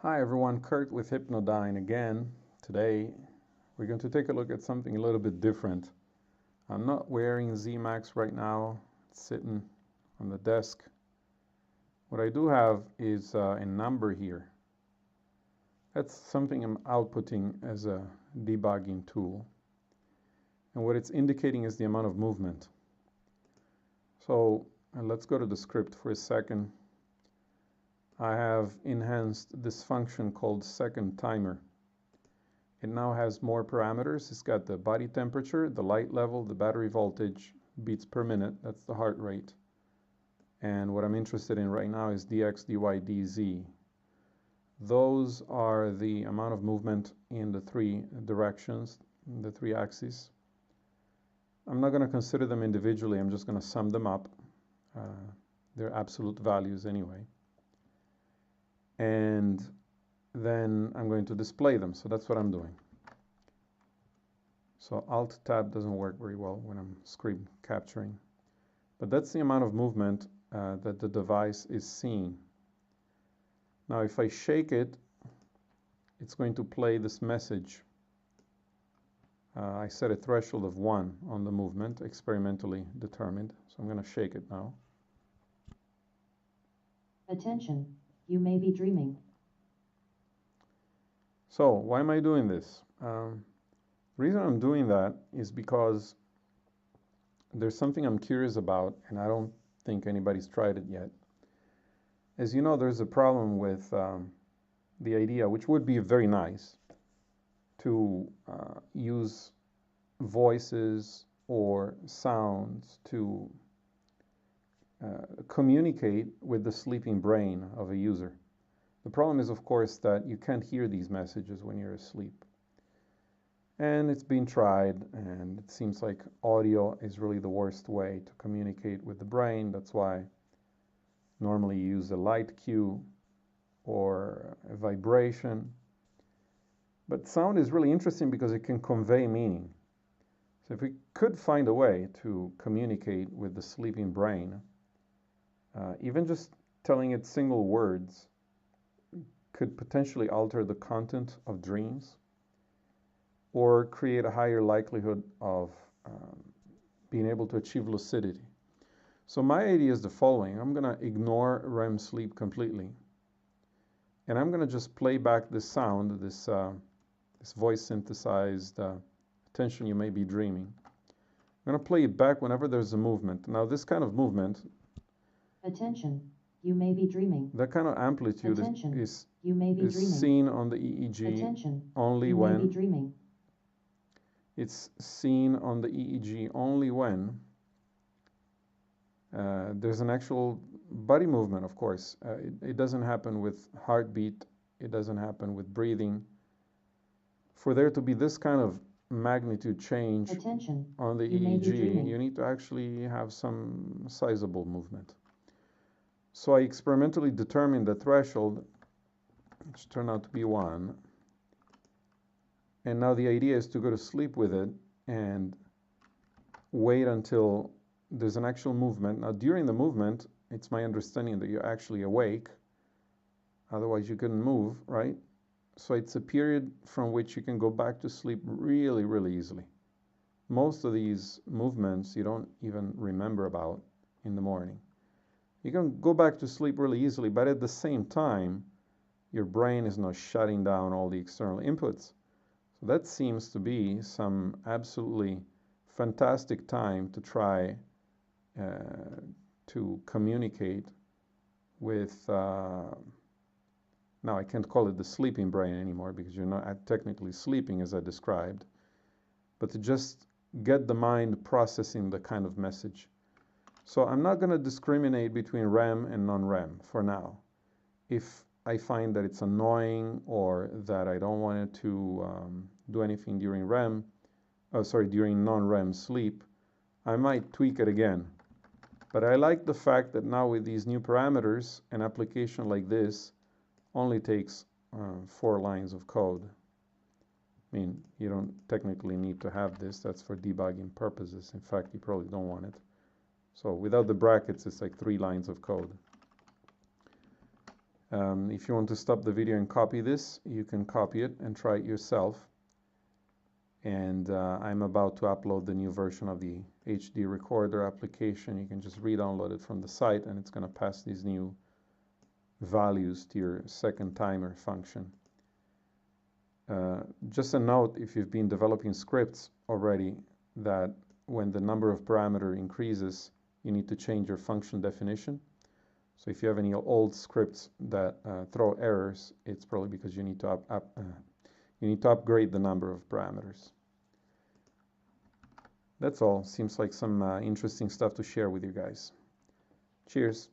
Hi everyone, Kurt with Hypnodyne again. Today we're going to take a look at something a little bit different. I'm not wearing ZMax right now, it's sitting on the desk. What I do have is a number here. That's something I'm outputting as a debugging tool. And what it's indicating is the amount of movement. So let's go to the script for a second. I have enhanced this function called second timer. It now has more parameters. It's got the body temperature, the light level, the battery voltage, beats per minute, that's the heart rate. And what I'm interested in right now is dx, dy, dz. Those are the amount of movement in the three directions, the three axes. I'm not going to consider them individually, I'm just going to sum them up. They're absolute values anyway. And then I'm going to display them. So that's what I'm doing. So Alt-Tab doesn't work very well when I'm screen capturing. But that's the amount of movement that the device is seeing. Now if I shake it, it's going to play this message. I set a threshold of 1 on the movement, experimentally determined. So I'm going to shake it now. Attention. You may be dreaming. So why am I doing this? The reason I'm doing that is because there's something I'm curious about, and I don't think anybody's tried it yet. As you know, there's a problem with the idea, which would be very nice, to use voices or sounds to communicate with the sleeping brain of a user. The problem is, of course, that you can't hear these messages when you're asleep. And it's been tried, and it seems like audio is really the worst way to communicate with the brain. That's why normally you use a light cue or a vibration. But sound is really interesting because it can convey meaning. So if we could find a way to communicate with the sleeping brain, even just telling it single words could potentially alter the content of dreams or create a higher likelihood of being able to achieve lucidity. So my idea is the following. I'm going to ignore REM sleep completely. And I'm going to just play back this sound, this voice synthesized attention, you may be dreaming. I'm going to play it back whenever there's a movement. Now this kind of movement, Attention. You may be dreaming. that kind of amplitude is seen on the EEG only when it's seen on the EEG only when there's an actual body movement, of course. It doesn't happen with heartbeat. It doesn't happen with breathing. For there to be this kind of magnitude change on the EEG, you need to actually have some sizable movement. So I experimentally determined the threshold, which turned out to be 1. And now the idea is to go to sleep with it and wait until there's an actual movement. Now during the movement, it's my understanding that you're actually awake. Otherwise you couldn't move, right? So it's a period from which you can go back to sleep really, really easily. Most of these movements you don't even remember about in the morning. You can go back to sleep really easily, but at the same time, your brain is not shutting down all the external inputs. So that seems to be some absolutely fantastic time to try to communicate with, now I can't call it the sleeping brain anymore because you're not technically sleeping as I described, but to just get the mind processing the kind of message. So I'm not going to discriminate between REM and non-REM for now. If I find that it's annoying or that I don't want it to do anything during during non-REM sleep, I might tweak it again. But I like the fact that now with these new parameters, an application like this only takes 4 lines of code. I mean, you don't technically need to have this. That's for debugging purposes. In fact, you probably don't want it. So without the brackets, it's like 3 lines of code. If you want to stop the video and copy this, you can copy it and try it yourself. And I'm about to upload the new version of the HD recorder application. You can just re-download it from the site, and it's going to pass these new values to your second timer function. Just a note, if you've been developing scripts already, that when the number of parameter increases, you need to change your function definition. So if you have any old scripts that throw errors, it's probably because you need to upgrade the number of parameters. That's all. Seems like some interesting stuff to share with you guys. Cheers.